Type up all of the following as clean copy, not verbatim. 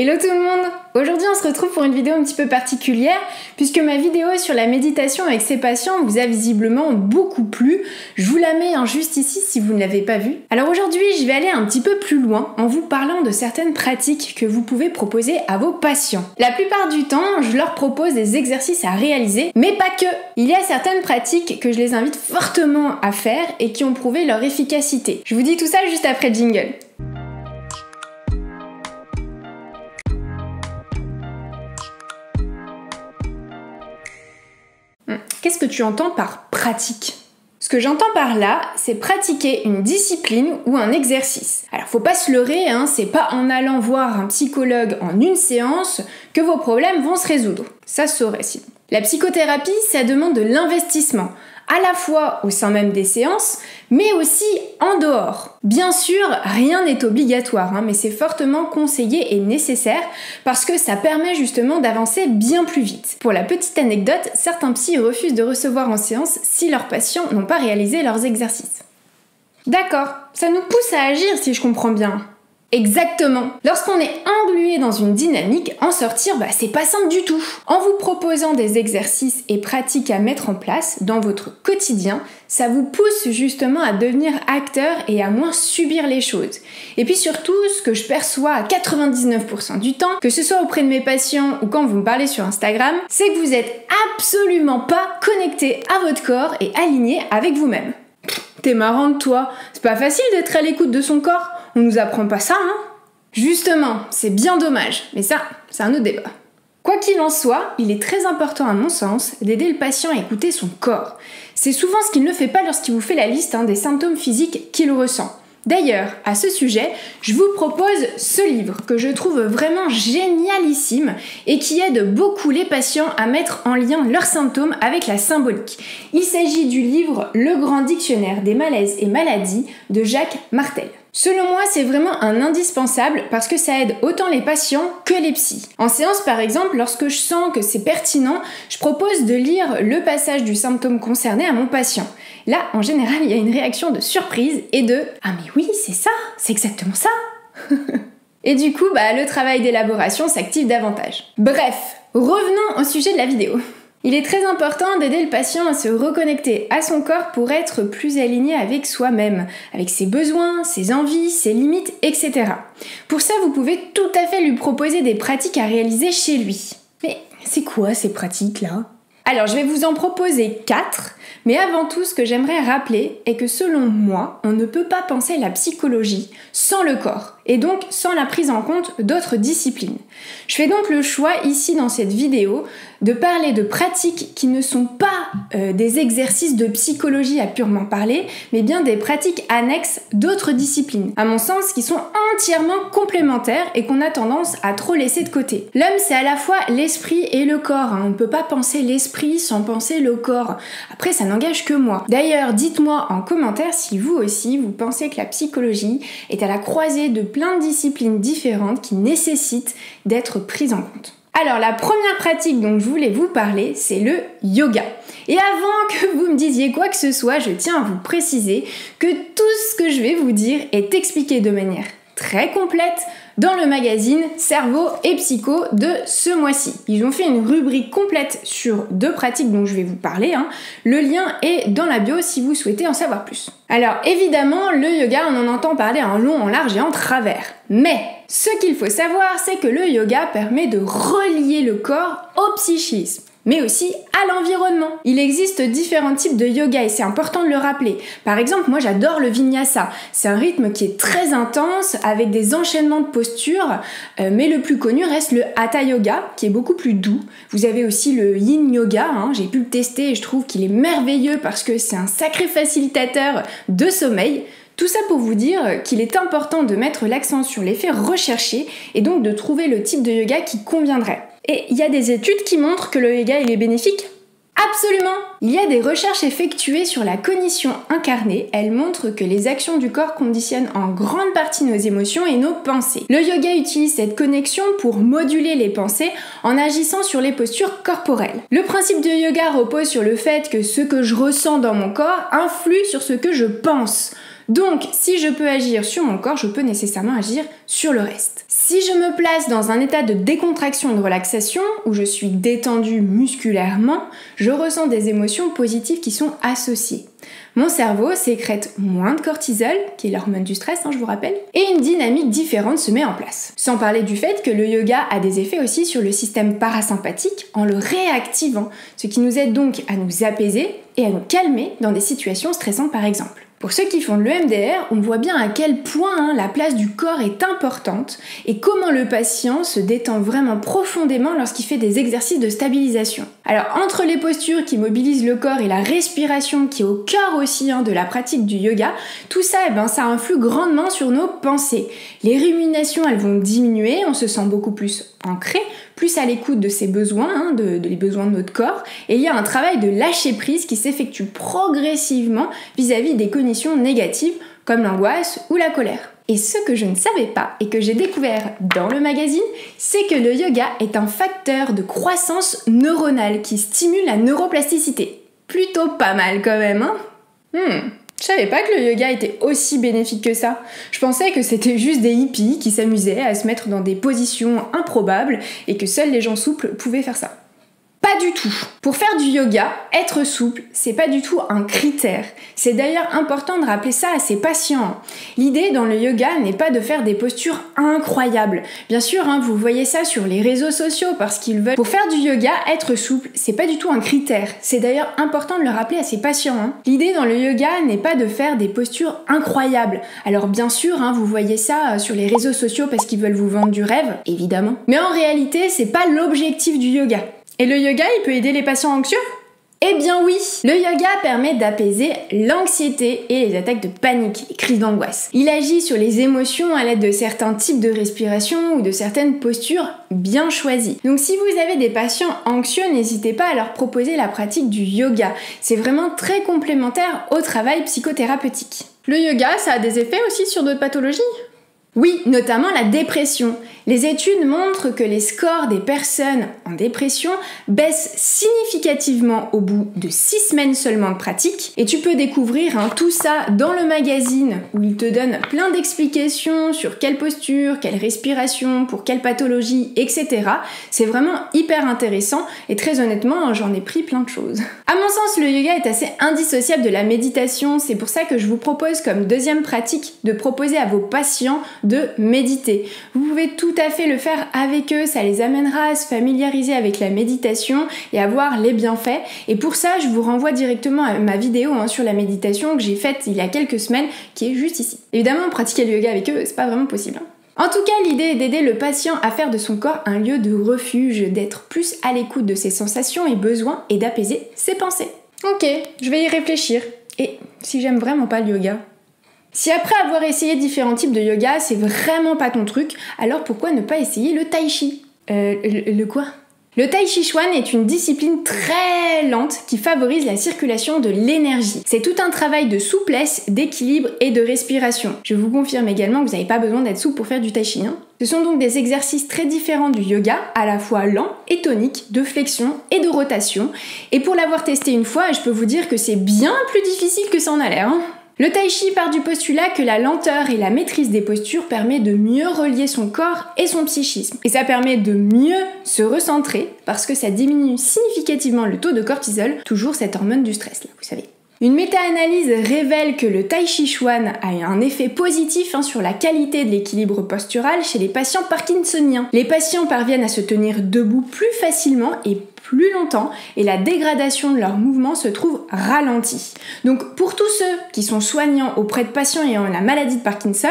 Hello tout le monde! Aujourd'hui on se retrouve pour une vidéo un petit peu particulière puisque ma vidéo sur la méditation avec ses patients vous a visiblement beaucoup plu. Je vous la mets juste ici si vous ne l'avez pas vue. Alors aujourd'hui je vais aller un petit peu plus loin en vous parlant de certaines pratiques que vous pouvez proposer à vos patients. La plupart du temps je leur propose des exercices à réaliser, mais pas que! Il y a certaines pratiques que je les invite fortement à faire et qui ont prouvé leur efficacité. Je vous dis tout ça juste après le jingle. Qu'est-ce que tu entends par pratique? Ce que j'entends par là, c'est pratiquer une discipline ou un exercice. Alors faut pas se leurrer, c'est pas en allant voir un psychologue en une séance que vos problèmes vont se résoudre. Ça se saurait sinon. La psychothérapie, ça demande de l'investissement, à la fois au sein même des séances, mais aussi en dehors. Bien sûr, rien n'est obligatoire, mais c'est fortement conseillé et nécessaire parce que ça permet justement d'avancer bien plus vite. Pour la petite anecdote, certains psys refusent de recevoir en séance si leurs patients n'ont pas réalisé leurs exercices. D'accord, ça nous pousse à agir si je comprends bien. Exactement. Lorsqu'on est englué dans une dynamique, en sortir, c'est pas simple du tout. En vous proposant des exercices et pratiques à mettre en place dans votre quotidien, ça vous pousse justement à devenir acteur et à moins subir les choses. Et puis surtout, ce que je perçois à 99% du temps, que ce soit auprès de mes patients ou quand vous me parlez sur Instagram, c'est que vous êtes absolument pas connecté à votre corps et aligné avec vous-même. T'es marrante toi, c'est pas facile d'être à l'écoute de son corps. On nous apprend pas ça, Justement, c'est bien dommage, mais ça, c'est un autre débat. Quoi qu'il en soit, il est très important à mon sens d'aider le patient à écouter son corps. C'est souvent ce qu'il ne fait pas lorsqu'il vous fait la liste des symptômes physiques qu'il ressent. D'ailleurs, à ce sujet, je vous propose ce livre que je trouve vraiment génialissime et qui aide beaucoup les patients à mettre en lien leurs symptômes avec la symbolique. Il s'agit du livre Le Grand Dictionnaire des malaises et maladies de Jacques Martel. Selon moi, c'est vraiment un indispensable parce que ça aide autant les patients que les psys. En séance, par exemple, lorsque je sens que c'est pertinent, je propose de lire le passage du symptôme concerné à mon patient. Là, en général, il y a une réaction de surprise et de « Ah mais oui, c'est ça, c'est exactement ça !» Et du coup, le travail d'élaboration s'active davantage. Bref, revenons au sujet de la vidéo. Il est très important d'aider le patient à se reconnecter à son corps pour être plus aligné avec soi-même, avec ses besoins, ses envies, ses limites, etc. Pour ça, vous pouvez tout à fait lui proposer des pratiques à réaliser chez lui. Mais c'est quoi ces pratiques-là ? Alors, je vais vous en proposer 4, mais avant tout, ce que j'aimerais rappeler est que selon moi, on ne peut pas penser la psychologie sans le corps, et donc sans la prise en compte d'autres disciplines. Je fais donc le choix ici dans cette vidéo de parler de pratiques qui ne sont pas des exercices de psychologie à purement parler, mais bien des pratiques annexes d'autres disciplines, à mon sens qui sont entièrement complémentaires et qu'on a tendance à trop laisser de côté. L'homme, c'est à la fois l'esprit et le corps, On ne peut pas penser l'esprit sans penser le corps. Après, ça n'engage que moi. D'ailleurs, dites-moi en commentaire si vous aussi, vous pensez que la psychologie est à la croisée de plein de disciplines différentes qui nécessitent d'être prises en compte. Alors la première pratique dont je voulais vous parler, c'est le yoga. Et avant que vous me disiez quoi que ce soit, je tiens à vous préciser que tout ce que je vais vous dire est expliqué de manière très complète dans le magazine Cerveau et Psycho de ce mois-ci. Ils ont fait une rubrique complète sur 2 pratiques dont je vais vous parler. Le lien est dans la bio si vous souhaitez en savoir plus. Alors évidemment, le yoga, on en entend parler en long, en large et en travers. Mais ce qu'il faut savoir, c'est que le yoga permet de relier le corps au psychisme, mais aussi à l'environnement. Il existe différents types de yoga et c'est important de le rappeler. Par exemple, moi j'adore le vinyasa. C'est un rythme qui est très intense avec des enchaînements de postures, mais le plus connu reste le hatha yoga qui est beaucoup plus doux. Vous avez aussi le yin yoga, j'ai pu le tester et je trouve qu'il est merveilleux parce que c'est un sacré facilitateur de sommeil. Tout ça pour vous dire qu'il est important de mettre l'accent sur l'effet recherché et donc de trouver le type de yoga qui conviendrait. Et il y a des études qui montrent que le yoga il est bénéfique ? Absolument! Il y a des recherches effectuées sur la cognition incarnée. Elles montrent que les actions du corps conditionnent en grande partie nos émotions et nos pensées. Le yoga utilise cette connexion pour moduler les pensées en agissant sur les postures corporelles. Le principe de yoga repose sur le fait que ce que je ressens dans mon corps influe sur ce que je pense. Donc, si je peux agir sur mon corps, je peux nécessairement agir sur le reste. Si je me place dans un état de décontraction et de relaxation, où je suis détendue musculairement, je ressens des émotions positives qui sont associées. Mon cerveau sécrète moins de cortisol, qui est l'hormone du stress, je vous rappelle, et une dynamique différente se met en place. Sans parler du fait que le yoga a des effets aussi sur le système parasympathique en le réactivant, ce qui nous aide donc à nous apaiser et à nous calmer dans des situations stressantes par exemple. Pour ceux qui font de l'EMDR, on voit bien à quel point la place du corps est importante et comment le patient se détend vraiment profondément lorsqu'il fait des exercices de stabilisation. Alors entre les postures qui mobilisent le corps et la respiration qui est au cœur aussi de la pratique du yoga, tout ça, ça influe grandement sur nos pensées. Les ruminations, elles vont diminuer, on se sent beaucoup plus ancré, plus à l'écoute de ses besoins, les besoins de notre corps, et il y a un travail de lâcher prise qui s'effectue progressivement vis-à-vis des cognitions négatives comme l'angoisse ou la colère. Et ce que je ne savais pas et que j'ai découvert dans le magazine, c'est que le yoga est un facteur de croissance neuronale qui stimule la neuroplasticité. Plutôt pas mal quand même, Je savais pas que le yoga était aussi bénéfique que ça. Je pensais que c'était juste des hippies qui s'amusaient à se mettre dans des positions improbables et que seuls les gens souples pouvaient faire ça. Pas du tout. Pour faire du yoga, être souple, c'est pas du tout un critère. C'est d'ailleurs important de rappeler ça à ses patients. L'idée dans le yoga n'est pas de faire des postures incroyables. Bien sûr, vous voyez ça sur les réseaux sociaux parce qu'ils veulent. Pour faire du yoga, être souple, c'est pas du tout un critère. C'est d'ailleurs important de le rappeler à ses patients. L'idée dans le yoga n'est pas de faire des postures incroyables. Alors bien sûr, vous voyez ça sur les réseaux sociaux parce qu'ils veulent vous vendre du rêve, évidemment. Mais en réalité, c'est pas l'objectif du yoga. Et le yoga, il peut aider les patients anxieux ? Eh bien oui, le yoga permet d'apaiser l'anxiété et les attaques de panique, les crises d'angoisse. Il agit sur les émotions à l'aide de certains types de respiration ou de certaines postures bien choisies. Donc si vous avez des patients anxieux, n'hésitez pas à leur proposer la pratique du yoga. C'est vraiment très complémentaire au travail psychothérapeutique. Le yoga, ça a des effets aussi sur d'autres pathologies ? Oui, notamment la dépression. Les études montrent que les scores des personnes en dépression baissent significativement au bout de 6 semaines seulement de pratique. Et tu peux découvrir tout ça dans le magazine où il te donne plein d'explications sur quelle posture, quelle respiration, pour quelle pathologie, etc. C'est vraiment hyper intéressant et très honnêtement, j'en ai pris plein de choses. À mon sens, le yoga est assez indissociable de la méditation. C'est pour ça que je vous propose comme deuxième pratique de proposer à vos patients de méditer. Vous pouvez tout à fait le faire avec eux, ça les amènera à se familiariser avec la méditation et à voir les bienfaits. Et pour ça, je vous renvoie directement à ma vidéo sur la méditation que j'ai faite il y a quelques semaines, qui est juste ici. Évidemment, pratiquer le yoga avec eux, c'est pas vraiment possible. En tout cas, l'idée est d'aider le patient à faire de son corps un lieu de refuge, d'être plus à l'écoute de ses sensations et besoins et d'apaiser ses pensées. Ok, je vais y réfléchir. Et si j'aime vraiment pas le yoga ? Si après avoir essayé différents types de yoga, c'est vraiment pas ton truc, alors pourquoi ne pas essayer le tai chi ? Le quoi ? Le tai chi chuan est une discipline très lente qui favorise la circulation de l'énergie. C'est tout un travail de souplesse, d'équilibre et de respiration. Je vous confirme également que vous n'avez pas besoin d'être souple pour faire du tai chi. Ce sont donc des exercices très différents du yoga, à la fois lents et toniques, de flexion et de rotation. Et pour l'avoir testé une fois, je peux vous dire que c'est bien plus difficile que ça en a l'air. Le tai chi part du postulat que la lenteur et la maîtrise des postures permet de mieux relier son corps et son psychisme. Et ça permet de mieux se recentrer parce que ça diminue significativement le taux de cortisol, toujours cette hormone du stress là, vous savez. Une méta-analyse révèle que le tai chi chuan a un effet positif sur la qualité de l'équilibre postural chez les patients parkinsoniens. Les patients parviennent à se tenir debout plus facilement et plus longtemps et la dégradation de leurs mouvements se trouve ralentie. Donc pour tous ceux qui sont soignants auprès de patients ayant la maladie de Parkinson,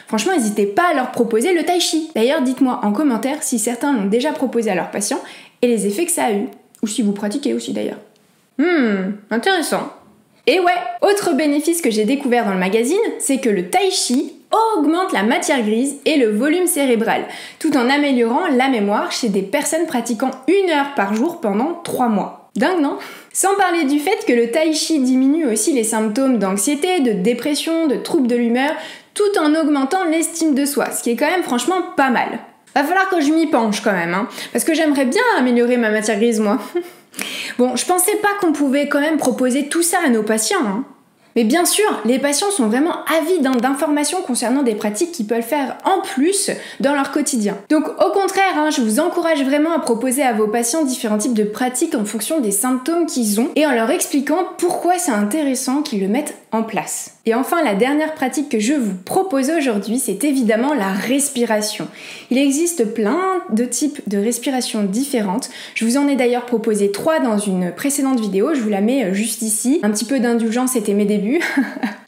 franchement n'hésitez pas à leur proposer le tai chi. D'ailleurs dites-moi en commentaire si certains l'ont déjà proposé à leurs patients et les effets que ça a eu. Ou si vous pratiquez aussi d'ailleurs. Intéressant. Et ouais, autre bénéfice que j'ai découvert dans le magazine, c'est que le tai chi augmente la matière grise et le volume cérébral, tout en améliorant la mémoire chez des personnes pratiquant 1 heure par jour pendant 3 mois. Dingue, non ? Sans parler du fait que le tai chi diminue aussi les symptômes d'anxiété, de dépression, de troubles de l'humeur, tout en augmentant l'estime de soi, ce qui est quand même franchement pas mal. Va falloir que je m'y penche quand même, parce que j'aimerais bien améliorer ma matière grise, moi. Bon, je pensais pas qu'on pouvait quand même proposer tout ça à nos patients. Mais bien sûr, les patients sont vraiment avides d'informations concernant des pratiques qu'ils peuvent faire en plus dans leur quotidien. Donc au contraire, je vous encourage vraiment à proposer à vos patients différents types de pratiques en fonction des symptômes qu'ils ont et en leur expliquant pourquoi c'est intéressant qu'ils le mettent en place. Et enfin, la dernière pratique que je vous propose aujourd'hui, c'est évidemment la respiration. Il existe plein de types de respiration différentes. Je vous en ai d'ailleurs proposé 3 dans une précédente vidéo, je vous la mets juste ici. Un petit peu d'indulgence, c'était mes débuts.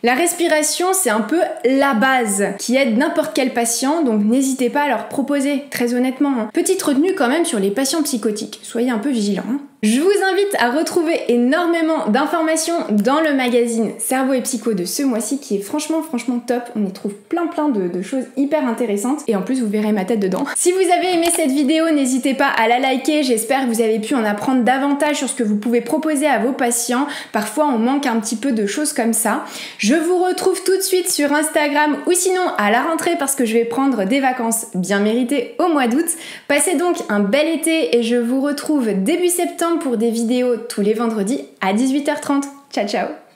La respiration, c'est un peu la base qui aide n'importe quel patient, donc n'hésitez pas à leur proposer, très honnêtement. Petite retenue quand même sur les patients psychotiques, soyez un peu vigilants. Je vous invite à retrouver énormément d'informations dans le magazine Cerveau et Psycho de ce mois-ci qui est franchement top. On y trouve plein de choses hyper intéressantes et en plus vous verrez ma tête dedans. Si vous avez aimé cette vidéo, n'hésitez pas à la liker. J'espère que vous avez pu en apprendre davantage sur ce que vous pouvez proposer à vos patients. Parfois on manque un petit peu de choses comme ça. Je vous retrouve tout de suite sur Instagram ou sinon à la rentrée parce que je vais prendre des vacances bien méritées au mois d'août. Passez donc un bel été et je vous retrouve début septembre pour des vidéos tous les vendredis à 18h30. Ciao ciao!